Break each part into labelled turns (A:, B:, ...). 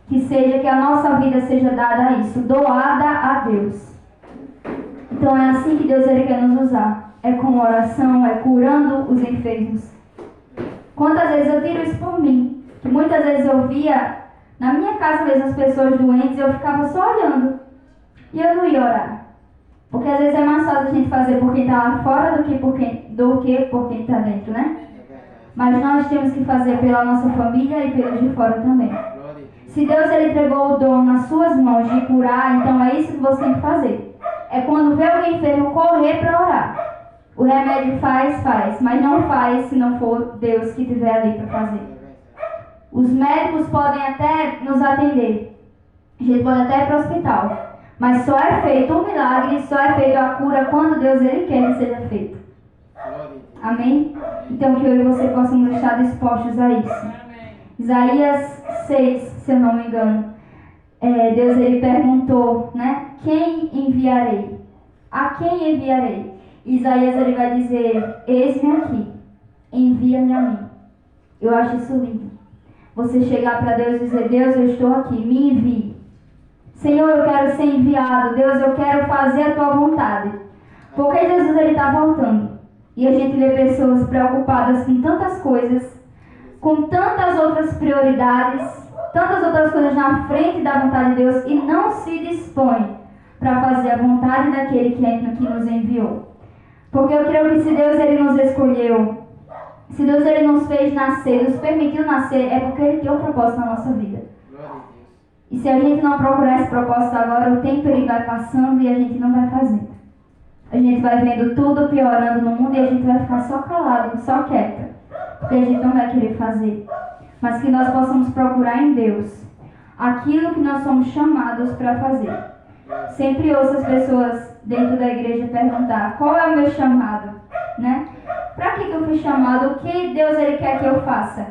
A: que a nossa vida seja dada a isso, doada a Deus. Então é assim que Deus ele quer nos usar. É com oração, é curando os enfermos. Quantas vezes eu tiro isso por mim? Que muitas vezes eu via na minha casa mesmo as pessoas doentes e eu ficava só olhando. E eu não ia orar. Porque às vezes é mais fácil a gente fazer por quem está lá fora do que por quem está dentro, né? Mas nós temos que fazer pela nossa família e pelos de fora também. Se Deus ele entregou o dom nas suas mãos de curar, então é isso que você tem que fazer. É quando vê alguém enfermo, correr para orar. O remédio faz, mas não faz se não for Deus que estiver ali para fazer. Os médicos podem até nos atender. A gente pode até ir para o hospital. Mas só é feito um milagre, só é feita a cura quando Deus ele quer que seja feito. Amém? Então que eu e você possamos estar dispostos a isso. Isaías 6, se eu não me engano. Deus ele perguntou, né? Quem enviarei? A quem enviarei? Isaías ele vai dizer, eis-me aqui, envia-me a mim. Eu acho isso lindo. Você chegar para Deus e dizer, Deus, eu estou aqui, me envie. Senhor, eu quero ser enviado. Deus, eu quero fazer a tua vontade. Porque Jesus ele está voltando. E a gente vê pessoas preocupadas com tantas coisas, com tantas outras prioridades, tantas outras coisas na frente da vontade de Deus e não se dispõe para fazer a vontade daquele que nos enviou. Porque eu creio que se Deus ele nos escolheu, se Deus ele nos fez nascer, nos permitiu nascer, é porque ele tem um propósito na nossa vida. E se a gente não procurar esse propósito agora, o tempo ele vai passando e a gente não vai fazendo. A gente vai vendo tudo piorando no mundo e a gente vai ficar só calado, só quieta. Porque a gente não vai querer fazer. Mas que nós possamos procurar em Deus aquilo que nós somos chamados para fazer. Sempre ouço as pessoas dentro da igreja perguntar, qual é o meu chamado? Né? Para que eu fui chamado? O que Deus ele quer que eu faça?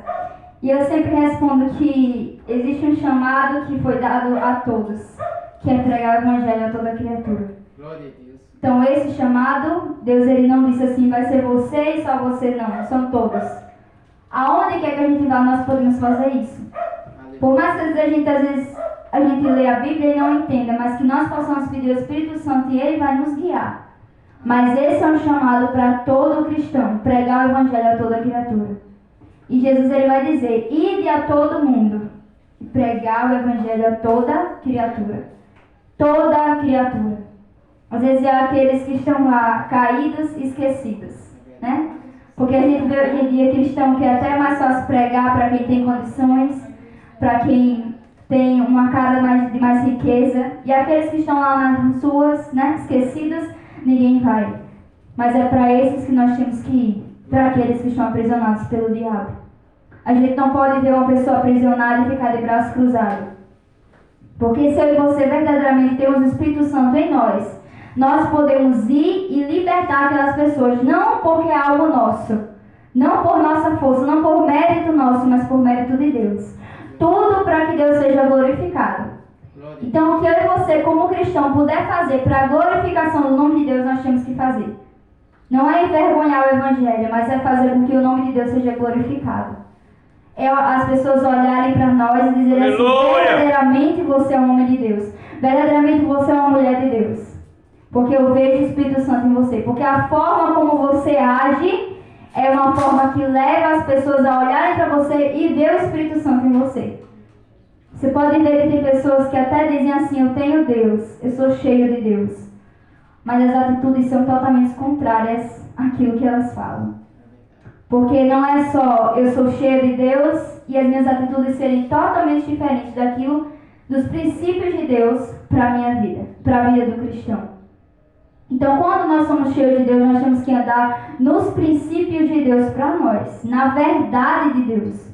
A: E eu sempre respondo que existe um chamado que foi dado a todos, que é pregar o evangelho a toda criatura.
B: Glória a Deus.
A: Então esse chamado, Deus ele não disse assim, vai ser você e só você, não, são todos. Aonde quer que a gente vá, nós podemos fazer isso. Por mais que às vezes a gente lê a Bíblia e não entenda, mas que nós possamos pedir ao Espírito Santo e ele vai nos guiar. Mas esse é um chamado para todo cristão, pregar o evangelho a toda criatura. E Jesus ele vai dizer, ide a todo mundo, e pregar o evangelho a toda criatura. Toda criatura. Às vezes é aqueles que estão lá caídos e esquecidos, né? Porque a gente vê hoje em dia cristão que é até mais fácil pregar para quem tem condições, para quem tem uma cara de mais riqueza. E aqueles que estão lá nas ruas, né, esquecidos, ninguém vai. Mas é para esses que nós temos que ir. Para aqueles que estão aprisionados pelo diabo. A gente não pode ver uma pessoa aprisionada e ficar de braços cruzados. Porque se eu e você verdadeiramente temos o Espírito Santo em nós podemos ir e libertar aquelas pessoas, não porque é algo nosso, não por nossa força, não por mérito nosso, mas por mérito de Deus. Tudo para que Deus seja glorificado. Então, o que eu e você, como cristão, puder fazer para a glorificação do nome de Deus, nós temos que fazer. Não é envergonhar o evangelho, mas é fazer com que o nome de Deus seja glorificado. É as pessoas olharem para nós e dizerem assim, verdadeiramente você é um homem de Deus. Verdadeiramente você é uma mulher de Deus. Porque eu vejo o Espírito Santo em você. Porque a forma como você age é uma forma que leva as pessoas a olharem para você e ver o Espírito Santo em você. Você pode ver que tem pessoas que até dizem assim, eu tenho Deus, eu sou cheio de Deus. Mas as atitudes são totalmente contrárias àquilo que elas falam. Porque não é só eu sou cheio de Deus e as minhas atitudes serem totalmente diferentes daquilo, dos princípios de Deus para a minha vida, para a vida do cristão. Então, quando nós somos cheios de Deus, nós temos que andar nos princípios de Deus para nós, na verdade de Deus.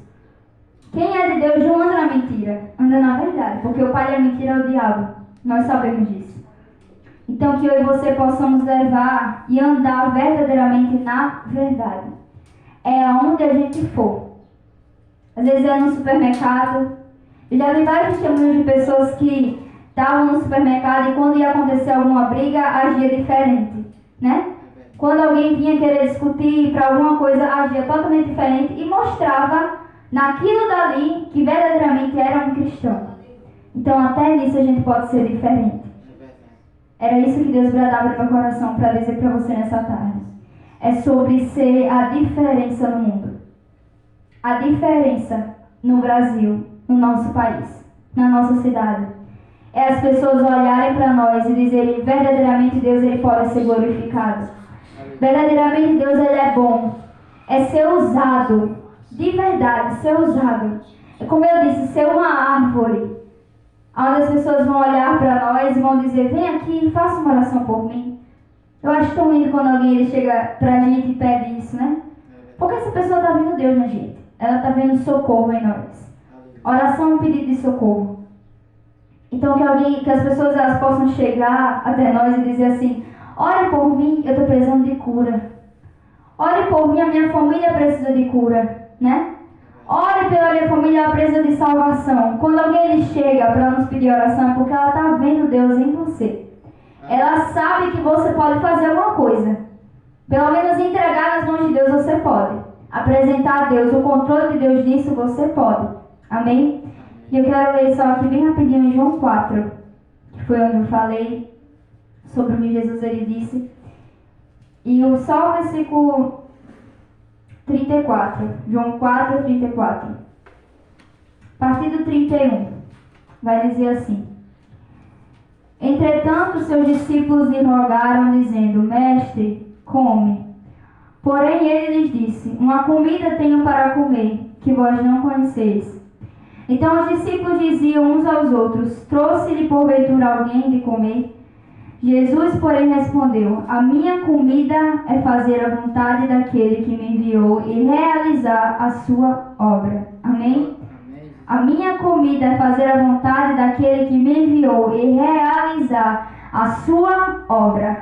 A: Quem é de Deus não anda na mentira, anda na verdade, porque o pai da mentira é o diabo. Nós sabemos disso. Então, que eu e você possamos levar e andar verdadeiramente na verdade. É aonde a gente for. Às vezes é no supermercado. Eu já vi vários testemunhos de pessoas que estavam no supermercado e quando ia acontecer alguma briga, agia diferente, né? Quando alguém vinha querer discutir para alguma coisa, agia totalmente diferente e mostrava naquilo dali que verdadeiramente era um cristão. Então até nisso a gente pode ser diferente. Era isso que Deus bradava no meu coração para dizer para você nessa tarde. É sobre ser a diferença no mundo. A diferença no Brasil, no nosso país, na nossa cidade. É as pessoas olharem para nós e dizerem, verdadeiramente Deus ele pode ser glorificado. Verdadeiramente Deus ele é bom. É ser usado, de verdade, ser usado. É como eu disse, ser uma árvore. Onde as pessoas vão olhar para nós e vão dizer, vem aqui, faça uma oração por mim. Eu acho tão lindo quando alguém ele chega pra gente e pede isso, né? Porque essa pessoa está vendo Deus na gente. Ela está vendo socorro em nós. Oração é um pedido de socorro. Então que as pessoas elas possam chegar até nós e dizer assim, ore por mim, eu estou precisando de cura. Ore por mim, a minha família precisa de cura, né? Ore pela minha família, ela precisa de salvação. Quando alguém ele chega para nos pedir oração, é porque ela está vendo Deus em você. Ela sabe que você pode fazer alguma coisa. Pelo menos entregar nas mãos de Deus você pode. Apresentar a Deus, o controle de Deus nisso você pode. Amém? E eu quero ler só aqui bem rapidinho em João 4, que foi onde eu falei sobre o que Jesus ele disse. E só o versículo 34, João 4, 34. A partir do 31, vai dizer assim. Entretanto, seus discípulos lhe rogaram, dizendo, Mestre, come. Porém, ele lhes disse, uma comida tenho para comer, que vós não conheceis. Então os discípulos diziam uns aos outros, trouxe-lhe porventura alguém de comer? Jesus, porém, respondeu, a minha comida é fazer a vontade daquele que me enviou e realizar a sua obra. Amém? A minha comida é fazer a vontade daquele que me enviou e realizar a sua obra.